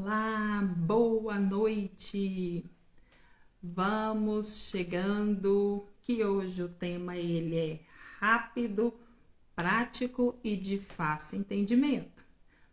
Olá, boa noite. Vamos chegando, que hoje o tema ele é rápido, prático e de fácil entendimento.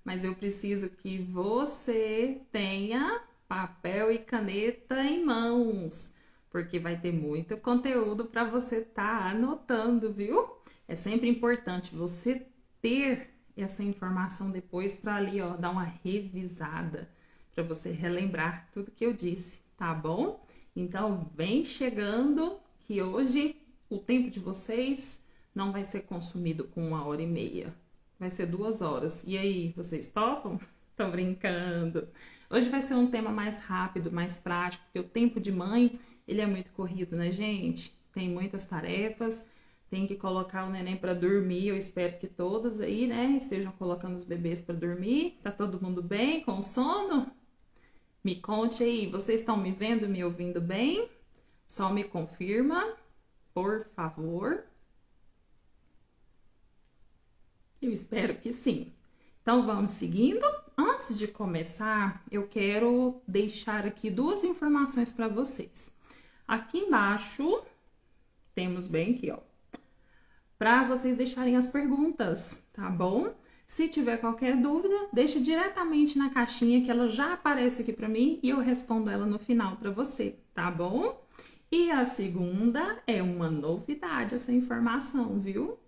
Mas eu preciso que você tenha papel e caneta em mãos, porque vai ter muito conteúdo para você estar anotando, viu? É sempre importante você ter essa informação depois para ali, ó, dar uma revisada, para você relembrar tudo que eu disse, tá bom? Então, vem chegando que hoje o tempo de vocês não vai ser consumido com 1h30, vai ser 2 horas. E aí, vocês topam? Tô brincando. Hoje vai ser um tema mais rápido, mais prático, porque o tempo de mãe, ele é muito corrido, né, gente? Tem muitas tarefas, tem que colocar o neném para dormir. Eu espero que todas aí, né, estejam colocando os bebês para dormir. Tá todo mundo bem com sono? Me conte aí, vocês estão me vendo, me ouvindo bem? Só me confirma, por favor. Eu espero que sim. Então vamos seguindo. Antes de começar, eu quero deixar aqui duas informações para vocês. Aqui embaixo, temos bem aqui, ó, para vocês deixarem as perguntas, tá bom? Se tiver qualquer dúvida, deixe diretamente na caixinha que ela já aparece aqui para mim e eu respondo ela no final para você, tá bom? E a segunda é uma novidade essa informação, viu?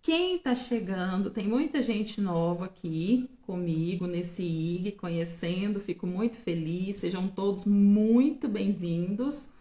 Quem tá chegando, tem muita gente nova aqui comigo nesse IG, conhecendo, fico muito feliz, sejam todos muito bem-vindos.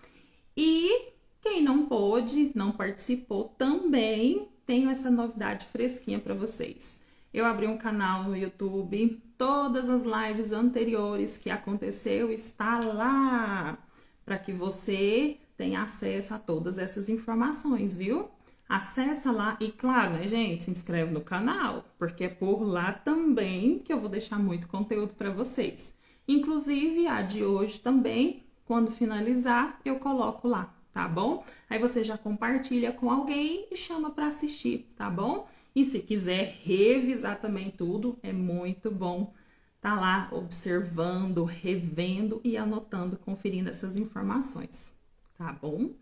E quem não pôde, não participou também, tenho essa novidade fresquinha para vocês. Eu abri um canal no YouTube, todas as lives anteriores que aconteceu está lá, para que você tenha acesso a todas essas informações, viu? Acessa lá e, claro, né, gente, se inscreve no canal, porque é por lá também que eu vou deixar muito conteúdo para vocês. Inclusive, a de hoje também, quando finalizar, eu coloco lá, tá bom? Aí você já compartilha com alguém e chama para assistir, tá bom? E se quiser revisar também tudo, é muito bom tá lá observando, revendo e anotando, conferindo essas informações, tá bom?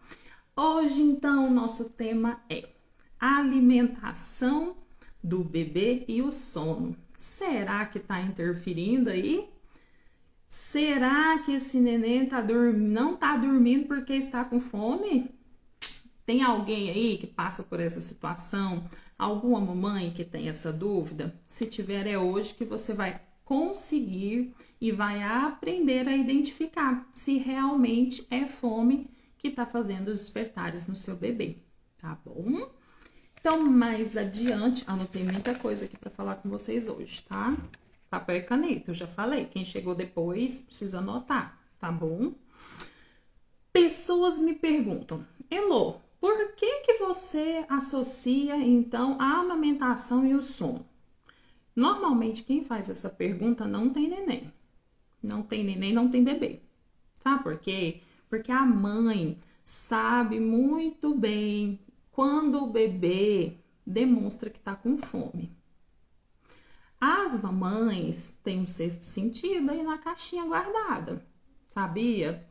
Hoje, então, o nosso tema é alimentação do bebê e o sono. Será que tá interferindo aí? Será que esse neném não tá dormindo porque está com fome? Tem alguém aí que passa por essa situação? Alguma mamãe que tem essa dúvida? Se tiver, é hoje que você vai conseguir e vai aprender a identificar se realmente é fome que está fazendo os despertares no seu bebê, tá bom? Então, mais adiante, anotei muita coisa aqui para falar com vocês hoje, tá? Papel e caneta, eu já falei. Quem chegou depois precisa anotar, tá bom? Pessoas me perguntam, Elô, por que você associa, então, a amamentação e o sono? Normalmente, quem faz essa pergunta não tem neném. Não tem neném, não tem bebê. Sabe por quê? Porque a mãe sabe muito bem quando o bebê demonstra que está com fome. As mamães têm um sexto sentido aí na caixinha guardada, sabia?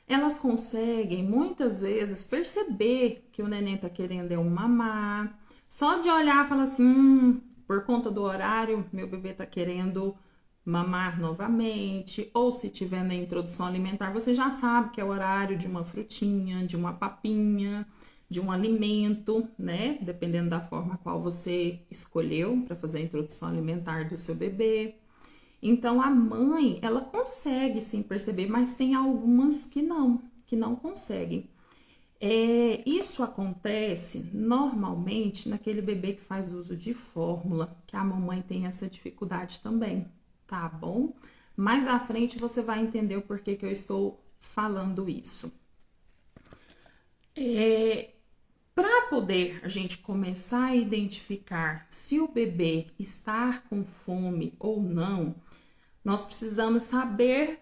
Elas conseguem muitas vezes perceber que o neném tá querendo mamar. Só de olhar, fala assim, por conta do horário, meu bebê tá querendo mamar novamente. Ou se tiver na introdução alimentar, você já sabe que é o horário de uma frutinha, de uma papinha, de um alimento, né? Dependendo da forma qual você escolheu para fazer a introdução alimentar do seu bebê. Então, a mãe, ela consegue sim perceber, mas tem algumas que não conseguem. Isso acontece normalmente naquele bebê que faz uso de fórmula, que a mamãe tem essa dificuldade também, tá bom? Mais à frente você vai entender o porquê que eu estou falando isso. Para poder a gente começar a identificar se o bebê está com fome ou não, nós precisamos saber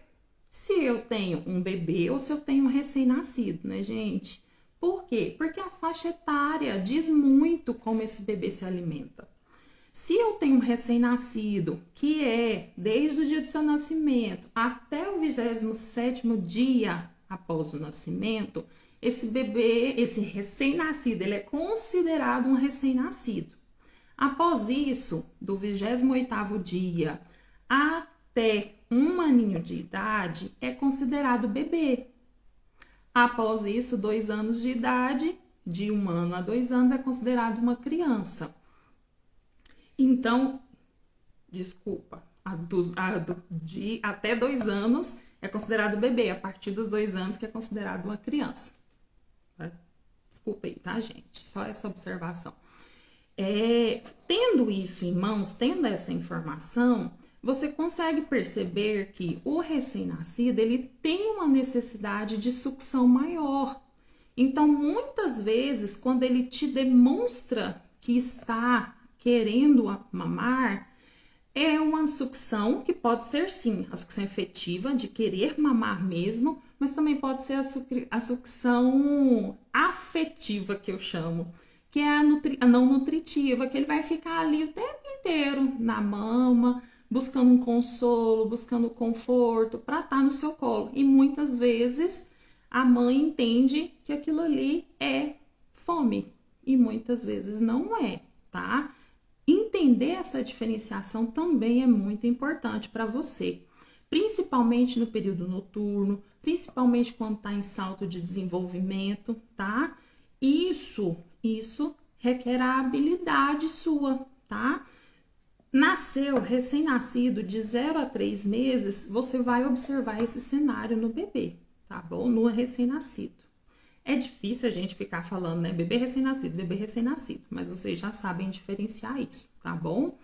se eu tenho um bebê ou se eu tenho um recém-nascido, né, gente? Por quê? Porque a faixa etária diz muito como esse bebê se alimenta. Se eu tenho um recém-nascido, que é desde o dia do seu nascimento até o 27º dia após o nascimento, esse bebê, esse recém-nascido, ele é considerado um recém-nascido. Após isso, do 28º dia até 1 aninho de idade, é considerado bebê. Após isso, 2 anos de idade, de 1 ano a 2 anos, é considerado uma criança. Então, desculpa, até 2 anos é considerado bebê, a partir dos 2 anos que é considerado uma criança. Desculpa aí, tá, gente? Só essa observação. Tendo isso em mãos, tendo essa informação, você consegue perceber que o recém-nascido, ele tem uma necessidade de sucção maior. Então, muitas vezes, quando ele te demonstra que está querendo mamar, é uma sucção que pode ser, sim, a sucção efetiva, de querer mamar mesmo, mas também pode ser a sucção afetiva, que eu chamo, que é a não nutritiva, que ele vai ficar ali o tempo inteiro na mama, buscando um consolo, buscando conforto para estar no seu colo. E muitas vezes a mãe entende que aquilo ali é fome e muitas vezes não é, tá? Entender essa diferenciação também é muito importante para você, principalmente no período noturno, principalmente quando está em salto de desenvolvimento, tá? Isso requer a habilidade sua, tá? Nasceu, recém-nascido, de 0 a 3 meses, você vai observar esse cenário no bebê, tá bom? No recém-nascido. É difícil a gente ficar falando, né? Bebê recém-nascido, mas vocês já sabem diferenciar isso, tá bom?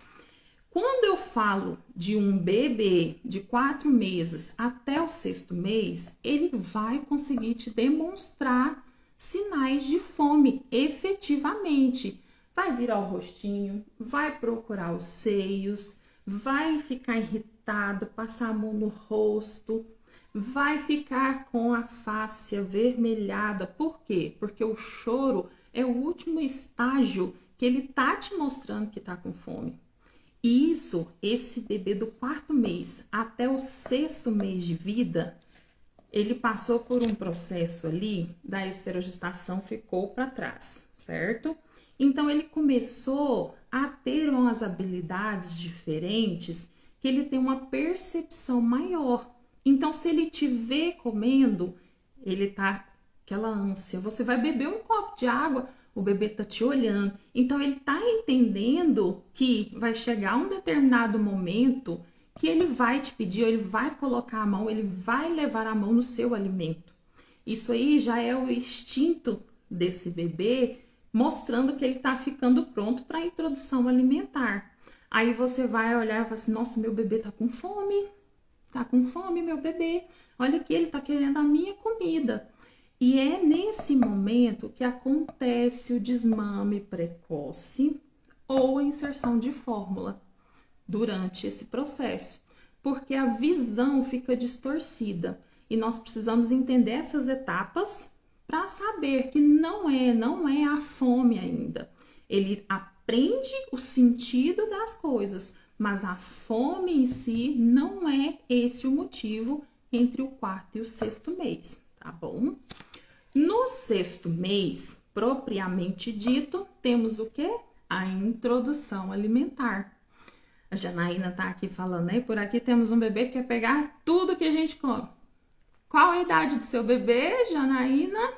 Quando eu falo de um bebê de 4 meses até o 6º mês, ele vai conseguir te demonstrar sinais de fome efetivamente. Vai virar o rostinho, vai procurar os seios, vai ficar irritado, passar a mão no rosto, vai ficar com a face avermelhada. Por quê? Porque o choro é o último estágio que ele tá te mostrando que tá com fome. E esse bebê do 4º mês até o 6º mês de vida, ele passou por um processo ali da esterogestação, ficou para trás, certo? Então, ele começou a ter umas habilidades diferentes, que ele tem uma percepção maior. Então, se ele te vê comendo, ele tá aquela ânsia. Você vai beber um copo de água, o bebê tá te olhando. Então, ele tá entendendo que vai chegar um determinado momento que ele vai te pedir, ele vai colocar a mão, ele vai levar a mão no seu alimento. Isso aí já é o instinto desse bebê, mostrando que ele tá ficando pronto para a introdução alimentar. Aí você vai olhar e vai assim, nossa, meu bebê tá com fome. Tá com fome, meu bebê. Olha aqui, ele tá querendo a minha comida. E é nesse momento que acontece o desmame precoce ou a inserção de fórmula durante esse processo, porque a visão fica distorcida e nós precisamos entender essas etapas para saber que não é a fome ainda. Ele aprende o sentido das coisas, mas a fome em si não é esse o motivo entre o 4º e o 6º mês, tá bom? No 6º mês, propriamente dito, temos o quê? A introdução alimentar. A Janaína tá aqui falando, né? Por aqui temos um bebê que quer pegar tudo que a gente come. Qual a idade do seu bebê, Janaína?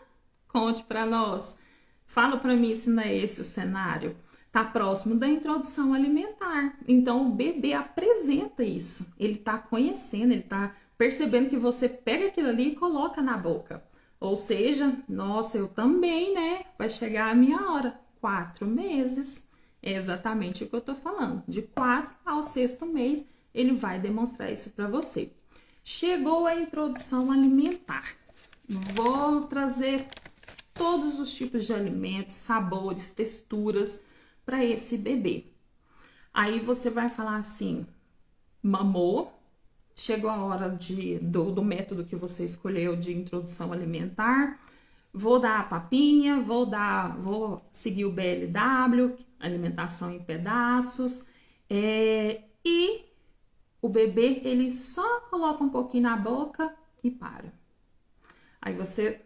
Conte para nós. Fala para mim se não é esse o cenário. Tá próximo da introdução alimentar. Então, o bebê apresenta isso. Ele tá conhecendo, ele tá percebendo que você pega aquilo ali e coloca na boca. Ou seja, nossa, eu também, né? Vai chegar a minha hora. 4 meses. É exatamente o que eu tô falando. De 4 ao 6º mês, ele vai demonstrar isso para você. Chegou a introdução alimentar. Vou trazer todos os tipos de alimentos, sabores, texturas para esse bebê. Aí você vai falar assim, mamou, chegou a hora do método que você escolheu de introdução alimentar, vou dar a papinha, vou seguir o BLW, alimentação em pedaços, e o bebê, ele só coloca um pouquinho na boca e para. Aí você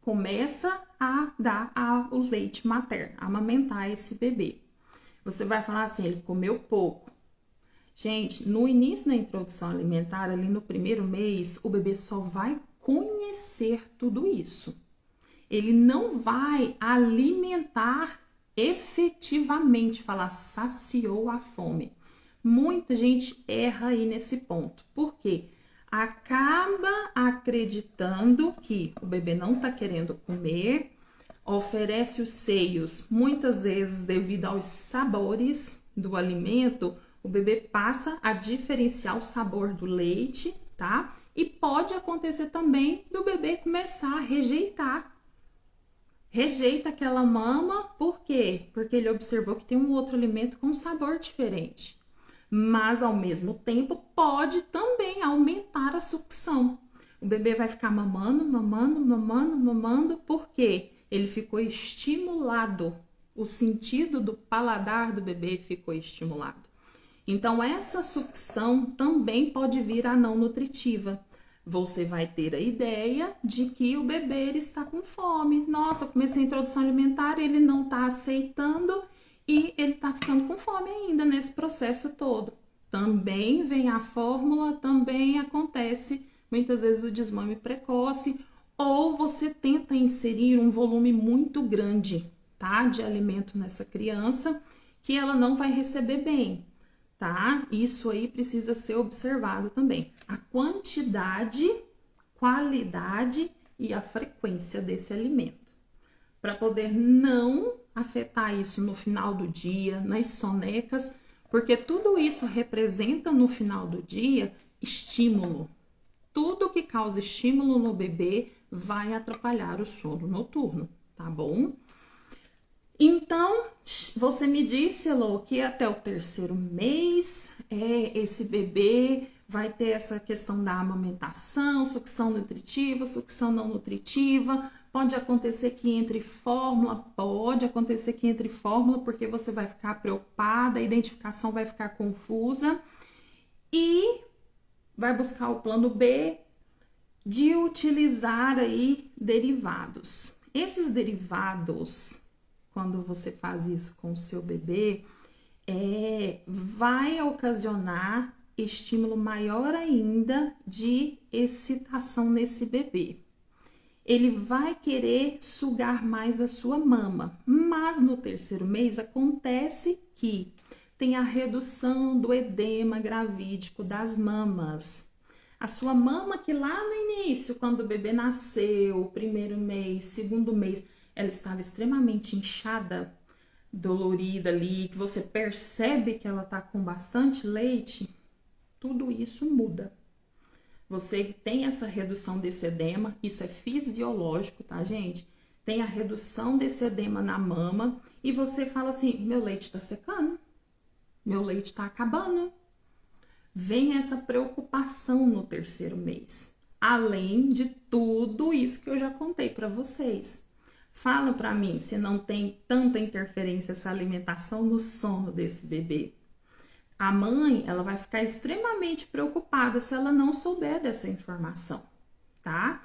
começa a dar o leite materno, a amamentar esse bebê. Você vai falar assim, ele comeu pouco. Gente, no início da introdução alimentar, ali no primeiro mês, o bebê só vai conhecer tudo isso. Ele não vai alimentar efetivamente, falar saciou a fome. Muita gente erra aí nesse ponto. Por quê? Acaba acreditando que o bebê não tá querendo comer, oferece os seios, muitas vezes devido aos sabores do alimento, o bebê passa a diferenciar o sabor do leite, tá? E pode acontecer também do bebê começar a rejeitar. Rejeita aquela mama, por quê? Porque ele observou que tem um outro alimento com um sabor diferente. Mas, ao mesmo tempo, pode também aumentar a sucção. O bebê vai ficar mamando, mamando, mamando, mamando, porque ele ficou estimulado. O sentido do paladar do bebê ficou estimulado. Então, essa sucção também pode vir a não nutritiva. Você vai ter a ideia de que o bebê ele está com fome. Nossa, comecei a introdução alimentar, ele não está aceitando e ele está ficando com fome ainda nesse processo todo. Também vem a fórmula, também acontece muitas vezes o desmame precoce, ou você tenta inserir um volume muito grande, tá, de alimento nessa criança, que ela não vai receber bem, tá? Isso aí precisa ser observado também. A quantidade, qualidade e a frequência desse alimento, para poder não afetar isso no final do dia, nas sonecas, porque tudo isso representa no final do dia estímulo. Tudo que causa estímulo no bebê vai atrapalhar o sono noturno, tá bom? Então, você me disse, Elô, que até o terceiro mês, esse bebê vai ter essa questão da amamentação, sucção nutritiva, sucção não nutritiva. Pode acontecer que entre fórmula, porque você vai ficar preocupada, a identificação vai ficar confusa e vai buscar o plano B de utilizar aí derivados. Esses derivados, quando você faz isso com o seu bebê, vai ocasionar estímulo maior ainda de excitação nesse bebê. Ele vai querer sugar mais a sua mama, mas no terceiro mês acontece que tem a redução do edema gravídico das mamas. A sua mama que lá no início, quando o bebê nasceu, primeiro mês, segundo mês, ela estava extremamente inchada, dolorida ali, que você percebe que ela tá com bastante leite, tudo isso muda. Você tem essa redução desse edema, isso é fisiológico, tá, gente? Tem a redução desse edema na mama e você fala assim, meu leite tá secando, meu leite tá acabando. Vem essa preocupação no terceiro mês, além de tudo isso que eu já contei para vocês. Fala para mim se não tem tanta interferência essa alimentação no sono desse bebê. A mãe, ela vai ficar extremamente preocupada se ela não souber dessa informação, tá?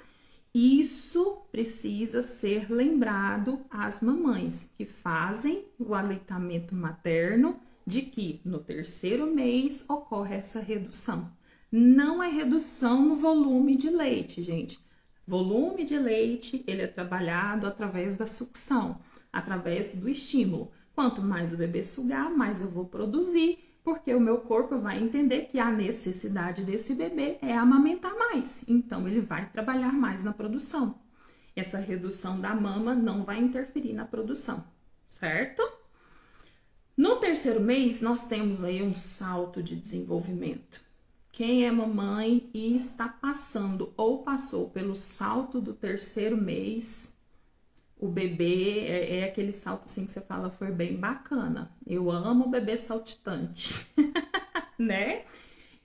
Isso precisa ser lembrado às mamães que fazem o aleitamento materno, de que no terceiro mês ocorre essa redução. Não é redução no volume de leite, gente. Volume de leite, ele é trabalhado através da sucção, através do estímulo. Quanto mais o bebê sugar, mais eu vou produzir, porque o meu corpo vai entender que a necessidade desse bebê é amamentar mais. Então, ele vai trabalhar mais na produção. Essa redução da mama não vai interferir na produção, certo? No terceiro mês, nós temos aí um salto de desenvolvimento. Quem é mamãe e está passando ou passou pelo salto do terceiro mês, o bebê é aquele salto assim que você fala, foi bem bacana. Eu amo o bebê saltitante, né?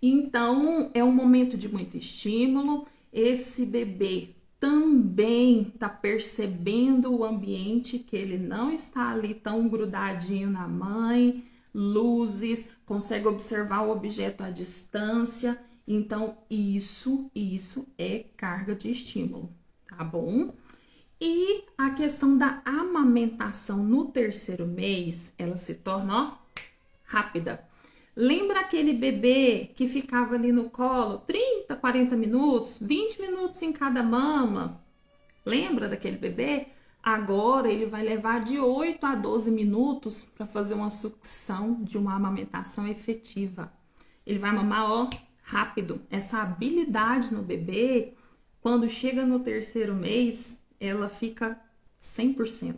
Então, é um momento de muito estímulo. Esse bebê também está percebendo o ambiente, que ele não está ali tão grudadinho na mãe, luzes, consegue observar o objeto à distância. Então, isso é carga de estímulo, tá bom? E a questão da amamentação no terceiro mês, ela se torna, ó, rápida. Lembra aquele bebê que ficava ali no colo 30, 40 minutos, 20 minutos em cada mama? Lembra daquele bebê? Agora ele vai levar de 8 a 12 minutos para fazer uma sucção de uma amamentação efetiva. Ele vai mamar, ó, rápido. Essa habilidade no bebê, quando chega no terceiro mês, ela fica 100%.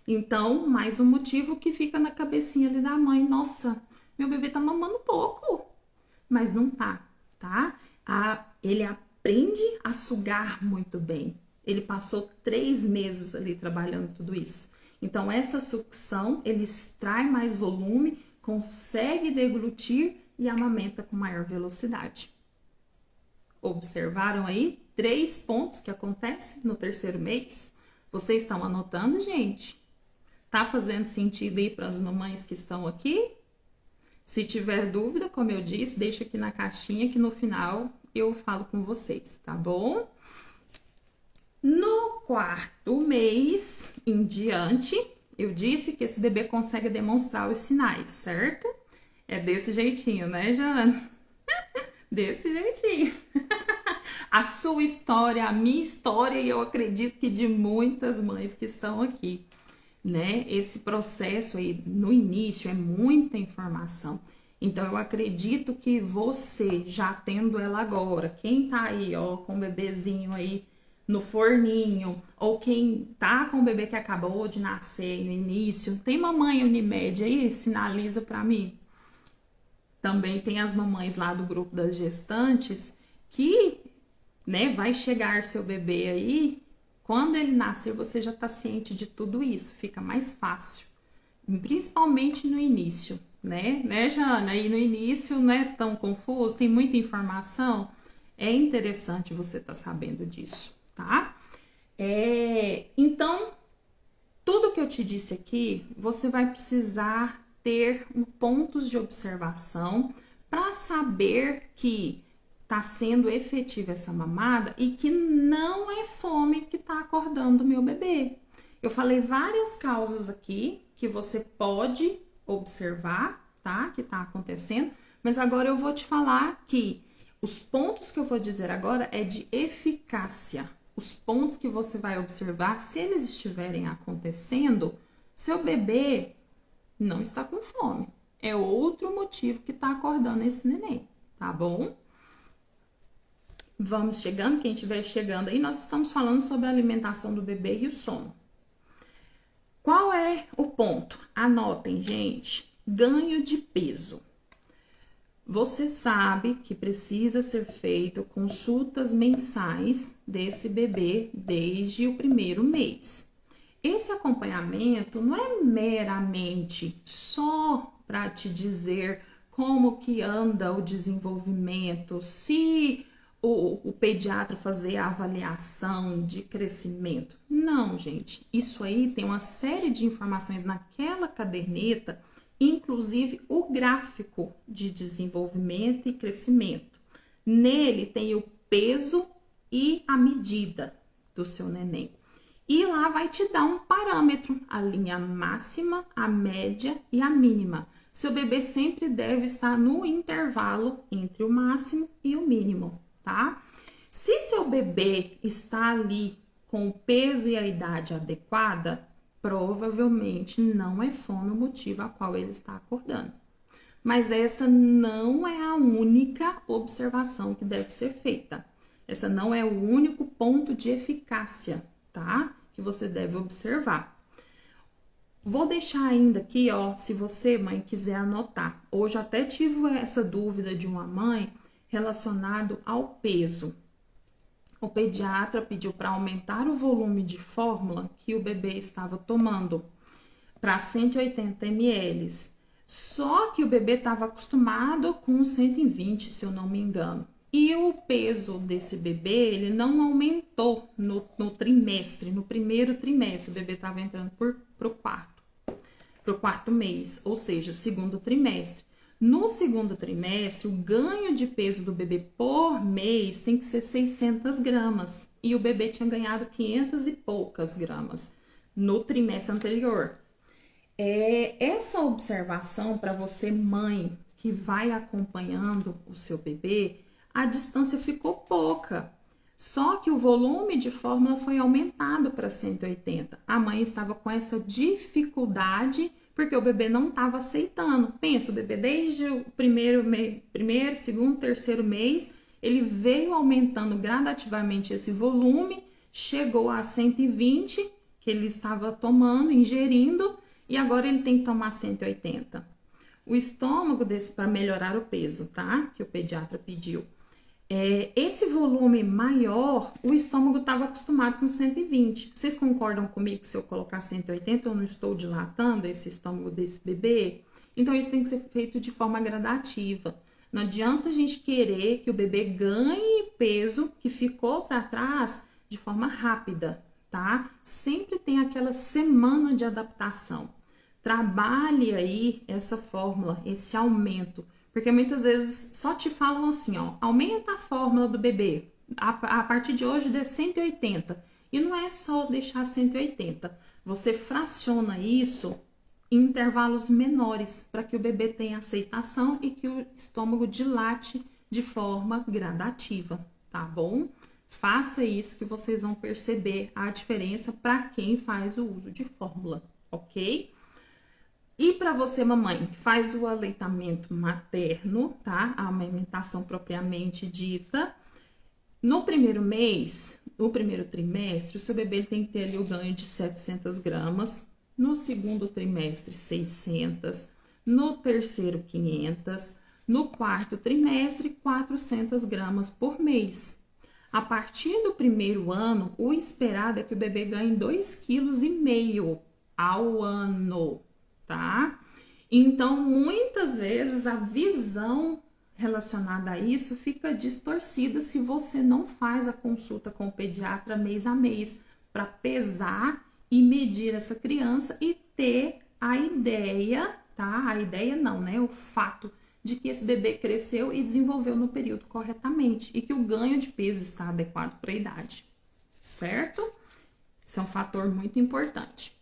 Então, mais um motivo que fica na cabecinha ali da mãe. Nossa, meu bebê tá mamando pouco. Mas não tá, tá? Ele aprende a sugar muito bem. Ele passou 3 meses ali trabalhando tudo isso. Então, essa sucção, ele extrai mais volume, consegue deglutir e amamenta com maior velocidade. Observaram aí 3 pontos que acontecem no terceiro mês? Vocês estão anotando, gente? Tá fazendo sentido aí para as mamães que estão aqui? Se tiver dúvida, como eu disse, deixa aqui na caixinha que no final eu falo com vocês, tá bom? No quarto mês em diante, eu disse que esse bebê consegue demonstrar os sinais, certo? É desse jeitinho, né, Jana? Desse jeitinho. A sua história, a minha história, e eu acredito que de muitas mães que estão aqui, né? Esse processo aí no início é muita informação. Então eu acredito que você, já tendo ela agora, quem tá aí, ó, com o bebezinho aí no forninho, ou quem tá com o bebê que acabou de nascer no início, tem mamãe Unimed aí? Sinaliza pra mim. Também tem as mamães lá do grupo das gestantes que, né, vai chegar seu bebê aí, quando ele nascer você já tá ciente de tudo isso, fica mais fácil, principalmente no início, né, Jana? Aí no início não é tão confuso, tem muita informação, é interessante você tá sabendo disso, tá? Então, tudo que eu te disse aqui, você vai precisar ter pontos de observação para saber que tá sendo efetiva essa mamada e que não é fome que tá acordando o meu bebê. Eu falei várias causas aqui que você pode observar, tá? Que tá acontecendo, mas agora eu vou te falar que os pontos que eu vou dizer agora é de eficácia. Os pontos que você vai observar, se eles estiverem acontecendo, seu bebê não está com fome. É outro motivo que tá acordando esse neném, tá bom? Vamos chegando, quem estiver chegando aí, nós estamos falando sobre a alimentação do bebê e o sono. Qual é o ponto? Anotem, gente. Ganho de peso. Você sabe que precisa ser feito consultas mensais desse bebê desde o primeiro mês. Esse acompanhamento não é meramente só para te dizer como que anda o desenvolvimento, se o pediatra fazer a avaliação de crescimento. Não, gente, isso aí tem uma série de informações naquela caderneta, inclusive o gráfico de desenvolvimento e crescimento. Nele tem o peso e a medida do seu neném. E lá vai te dar um parâmetro, a linha máxima, a média e a mínima. Seu bebê sempre deve estar no intervalo entre o máximo e o mínimo, tá? Se seu bebê está ali com o peso e a idade adequada, provavelmente não é fome o motivo a qual ele está acordando. Mas essa não é a única observação que deve ser feita. Essa não é o único ponto de eficácia, tá? Que você deve observar. Vou deixar ainda aqui, ó, se você, mãe, quiser anotar. Hoje até tive essa dúvida de uma mãe relacionado ao peso. O pediatra pediu para aumentar o volume de fórmula que o bebê estava tomando para 180 ml. Só que o bebê estava acostumado com 120, se eu não me engano. E o peso desse bebê, ele não aumentou no trimestre, no primeiro trimestre. O bebê estava entrando pro quarto mês, ou seja, segundo trimestre. No segundo trimestre, o ganho de peso do bebê por mês tem que ser 600 gramas. E o bebê tinha ganhado 500 e poucas gramas no trimestre anterior. Essa observação para você, mãe, que vai acompanhando o seu bebê, a distância ficou pouca. Só que o volume de fórmula foi aumentado para 180. A mãe estava com essa dificuldade porque o bebê não estava aceitando. Pensa, o bebê desde o primeiro, segundo, terceiro mês, ele veio aumentando gradativamente esse volume, chegou a 120 que ele estava tomando, ingerindo, e agora ele tem que tomar 180. O estômago desse para melhorar o peso, tá? Que o pediatra pediu. Esse volume maior, o estômago estava acostumado com 120. Vocês concordam comigo que se eu colocar 180, eu não estou dilatando esse estômago desse bebê? Então, isso tem que ser feito de forma gradativa. Não adianta a gente querer que o bebê ganhe peso que ficou para trás de forma rápida, tá? Sempre tem aquela semana de adaptação. Trabalhe aí essa fórmula, esse aumento. Porque muitas vezes só te falam assim, ó, aumenta a fórmula do bebê, a partir de hoje dê 180. E não é só deixar 180, você fraciona isso em intervalos menores, para que o bebê tenha aceitação e que o estômago dilate de forma gradativa, tá bom? Faça isso que vocês vão perceber a diferença para quem faz o uso de fórmula, ok? E para você, mamãe, que faz o aleitamento materno, tá? A amamentação propriamente dita. No primeiro mês, no primeiro trimestre, o seu bebê tem que ter ali o ganho de 700 gramas. No segundo trimestre, 600. No terceiro, 500. No quarto trimestre, 400 gramas por mês. A partir do primeiro ano, o esperado é que o bebê ganhe 2,5 kg ao ano. Tá? Então, muitas vezes a visão relacionada a isso fica distorcida se você não faz a consulta com o pediatra mês a mês para pesar e medir essa criança e ter a ideia, tá? A ideia não, né? O fato de que esse bebê cresceu e desenvolveu no período corretamente e que o ganho de peso está adequado para a idade, certo? Isso é um fator muito importante.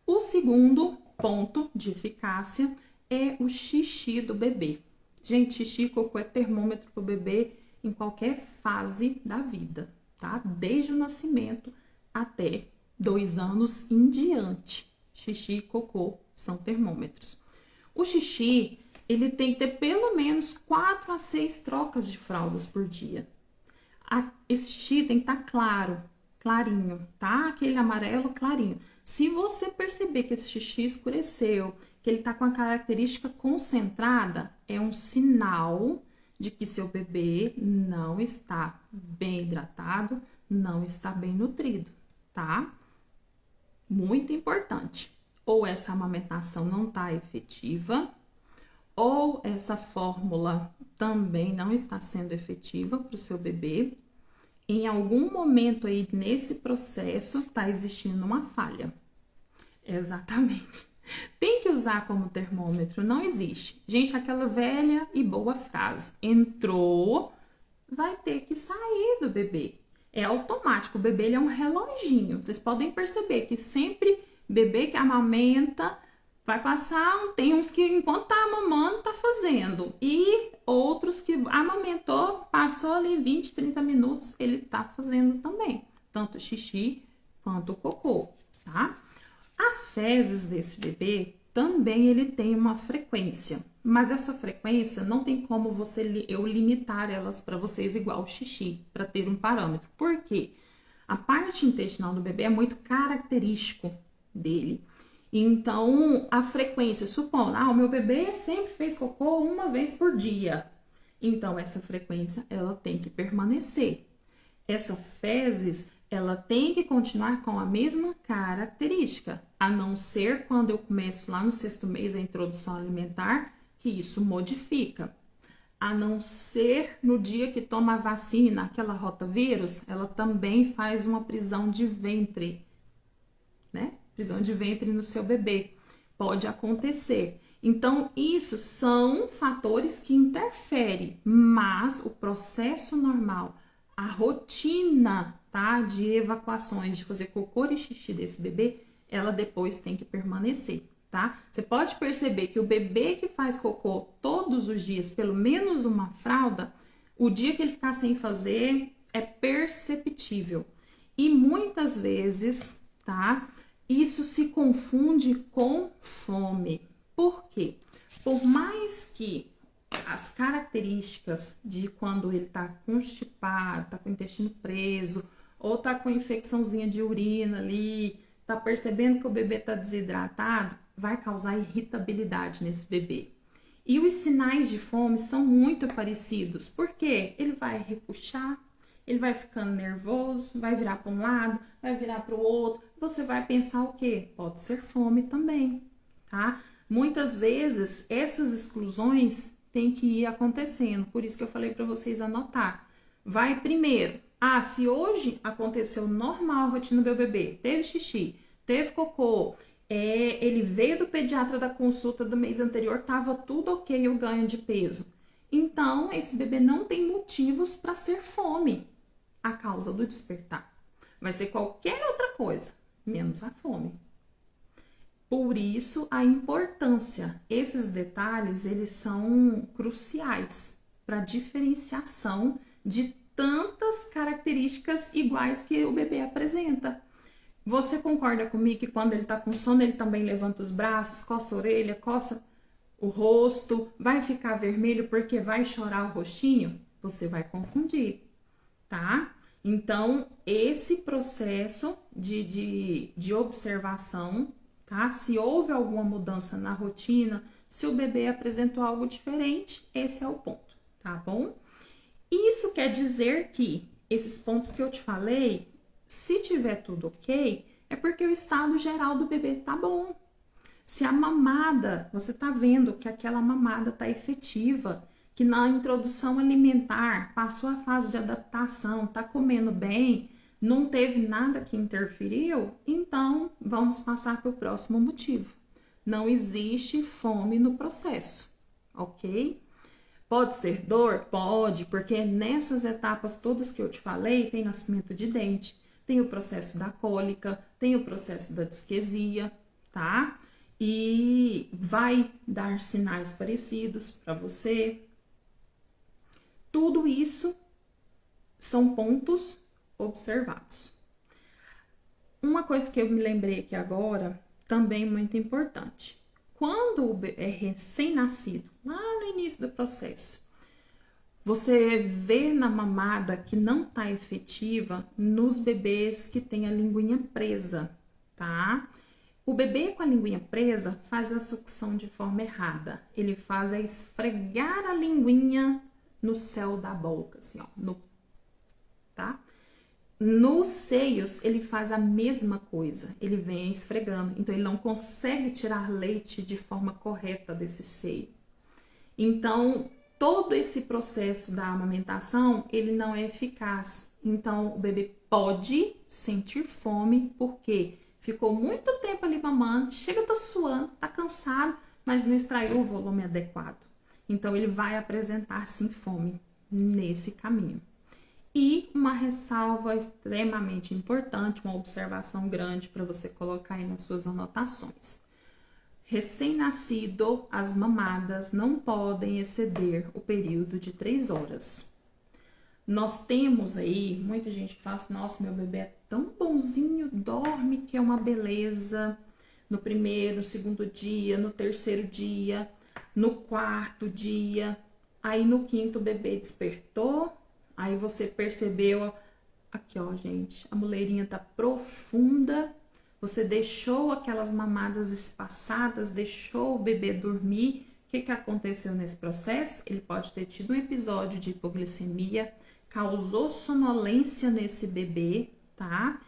O segundo ponto de eficácia é o xixi do bebê. Gente, xixi e cocô é termômetro para o bebê em qualquer fase da vida, tá? Desde o nascimento até 2 anos em diante. Xixi e cocô são termômetros. O xixi, ele tem que ter pelo menos 4 a 6 trocas de fraldas por dia. Esse xixi tem que estar claro, clarinho, tá? Aquele amarelo clarinho. Se você perceber que esse xixi escureceu, que ele tá com a característica concentrada, é um sinal de que seu bebê não está bem hidratado, não está bem nutrido, tá? Muito importante. Ou essa amamentação não tá efetiva, ou essa fórmula também não está sendo efetiva para o seu bebê. Em algum momento aí nesse processo está existindo uma falha. Exatamente. Tem que usar como termômetro, não existe. Gente, aquela velha e boa frase, entrou, vai ter que sair do bebê. É automático, o bebê ele é um reloginho. Vocês podem perceber que sempre bebê que amamenta vai passar, tem uns que enquanto tá amamando tá fazendo, e outros que amamentou, passou ali 20, 30 minutos, ele tá fazendo também, tanto xixi quanto cocô, tá? As fezes desse bebê também ele tem uma frequência, mas essa frequência não tem como eu limitar elas para vocês igual o xixi, para ter um parâmetro. Por quê? A parte intestinal do bebê é muito característico dele. Então, a frequência, supondo, o meu bebê sempre fez cocô 1 vez por dia. Então, essa frequência, ela tem que permanecer. Essa fezes, ela tem que continuar com a mesma característica, a não ser quando eu começo lá no 6º mês a introdução alimentar, que isso modifica. a não ser no dia que toma a vacina, aquela rotavírus, ela também faz uma prisão de ventre, né? Prisão de ventre no seu bebê. Pode acontecer. Então, isso são fatores que interferem, mas o processo normal, a rotina, tá, de evacuações, de fazer cocô e xixi desse bebê, ela depois tem que permanecer, tá? Você pode perceber que o bebê que faz cocô todos os dias, pelo menos uma fralda, o dia que ele ficar sem fazer é perceptível. E muitas vezes, tá, isso se confunde com fome. Por quê? Por mais que as características de quando ele tá constipado, tá com o intestino preso, ou tá com infecçãozinha de urina ali, tá percebendo que o bebê tá desidratado, vai causar irritabilidade nesse bebê. E os sinais de fome são muito parecidos, porque ele vai repuxar, ele vai ficando nervoso, vai virar para um lado, vai virar para o outro. Você vai pensar o quê? Pode ser fome também, tá? Muitas vezes essas exclusões têm que ir acontecendo, por isso que eu falei para vocês anotar. Vai primeiro, se hoje aconteceu normal a rotina do meu bebê, teve xixi, teve cocô, ele veio do pediatra da consulta do mês anterior, tava tudo ok o ganho de peso. Então, esse bebê não tem motivos para ser fome, a causa do despertar. Vai ser qualquer outra coisa, menos a fome. Por isso, a importância. Esses detalhes, eles são cruciais para a diferenciação de tantas características iguais que o bebê apresenta. Você concorda comigo que quando ele está com sono, ele também levanta os braços, coça a orelha, coça o rosto, vai ficar vermelho porque vai chorar o rostinho? Você vai confundir, tá? Então, esse processo de observação, tá? Se houve alguma mudança na rotina, se o bebê apresentou algo diferente, esse é o ponto, tá bom? Isso quer dizer que esses pontos que eu te falei, se tiver tudo ok, é porque o estado geral do bebê tá bom. Se a mamada, você tá vendo que aquela mamada tá efetiva, que na introdução alimentar passou a fase de adaptação, tá comendo bem, não teve nada que interferiu, então vamos passar para o próximo motivo. Não existe fome no processo, ok? Pode ser dor? Pode, porque nessas etapas todas que eu te falei, tem nascimento de dente, tem o processo da cólica, tem o processo da disquesia, tá? E vai dar sinais parecidos para você. Tudo isso são pontos observados. Uma coisa que eu me lembrei aqui agora, também muito importante. Quando é recém-nascido, lá no início do processo, você vê na mamada que não tá efetiva nos bebês que tem a linguinha presa, tá? O bebê com a linguinha presa faz a sucção de forma errada. Ele faz esfregar a linguinha no céu da boca, assim, ó, tá? Nos seios, ele faz a mesma coisa, ele vem esfregando, então ele não consegue tirar leite de forma correta desse seio. Então, todo esse processo da amamentação, ele não é eficaz. Então, o bebê pode sentir fome, porque ficou muito tempo ali mamando, chega, tá suando, tá cansado, mas não extraiu o volume adequado. Então, ele vai apresentar, sim, fome nesse caminho. E uma ressalva extremamente importante, uma observação grande para você colocar aí nas suas anotações. Recém-nascido, as mamadas não podem exceder o período de 3 horas. Nós temos aí, muita gente que fala assim, nossa, meu bebê é tão bonzinho, dorme que é uma beleza. No primeiro, no segundo dia, no terceiro dia, no quarto dia. Aí no quinto o bebê despertou. Aí você percebeu, aqui ó, gente, a moleirinha tá profunda, você deixou aquelas mamadas espaçadas, deixou o bebê dormir. O que aconteceu nesse processo? Ele pode ter tido um episódio de hipoglicemia, causou sonolência nesse bebê, tá?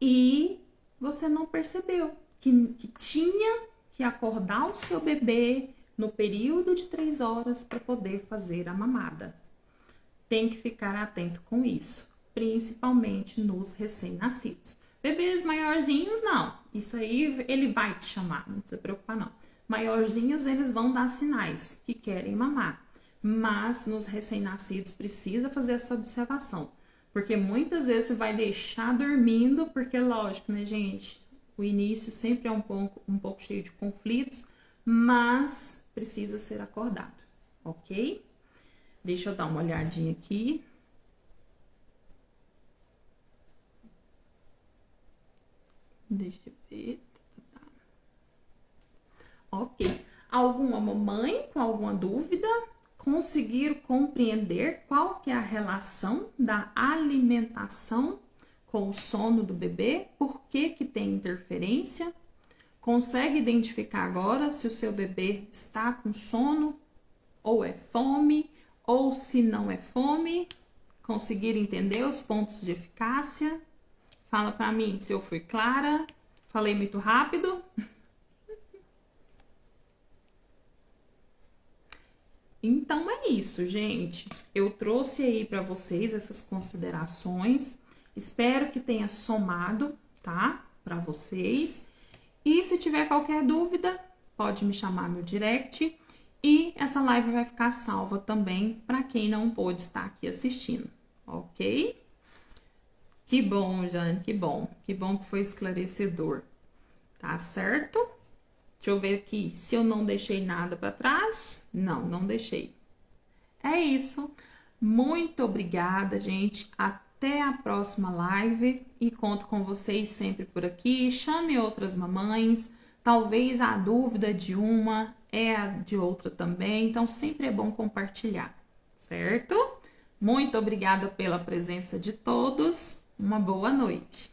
E você não percebeu que tinha que acordar o seu bebê no período de 3 horas para poder fazer a mamada. Tem que ficar atento com isso, principalmente nos recém-nascidos. Bebês maiorzinhos, não. Isso aí ele vai te chamar, não se preocupar não. Maiorzinhos, eles vão dar sinais que querem mamar. Mas nos recém-nascidos precisa fazer essa observação. Porque muitas vezes você vai deixar dormindo, porque lógico, né, gente? O início sempre é um pouco cheio de conflitos, mas precisa ser acordado, ok? Deixa eu dar uma olhadinha aqui. Deixa eu ver. Ok. Alguma mamãe com alguma dúvida? Conseguiram compreender qual que é a relação da alimentação com o sono do bebê? Por que que tem interferência? Consegue identificar agora se o seu bebê está com sono, ou é fome, ou se não é fome? Conseguir entender os pontos de eficácia? Fala para mim se eu fui clara. Falei muito rápido? Então é isso, gente. Eu trouxe aí para vocês essas considerações. Espero que tenha somado, tá? Para vocês. E se tiver qualquer dúvida, pode me chamar no direct. E essa live vai ficar salva também para quem não pôde estar aqui assistindo, ok? Que bom, Jane, que bom. Que bom que foi esclarecedor. Tá certo? Deixa eu ver aqui se eu não deixei nada para trás. Não, não deixei. É isso. Muito obrigada, gente. Até a próxima live e conto com vocês sempre por aqui. Chame outras mamães. Talvez a dúvida de uma é a de outra também. Então, sempre é bom compartilhar, certo? Muito obrigada pela presença de todos. Uma boa noite.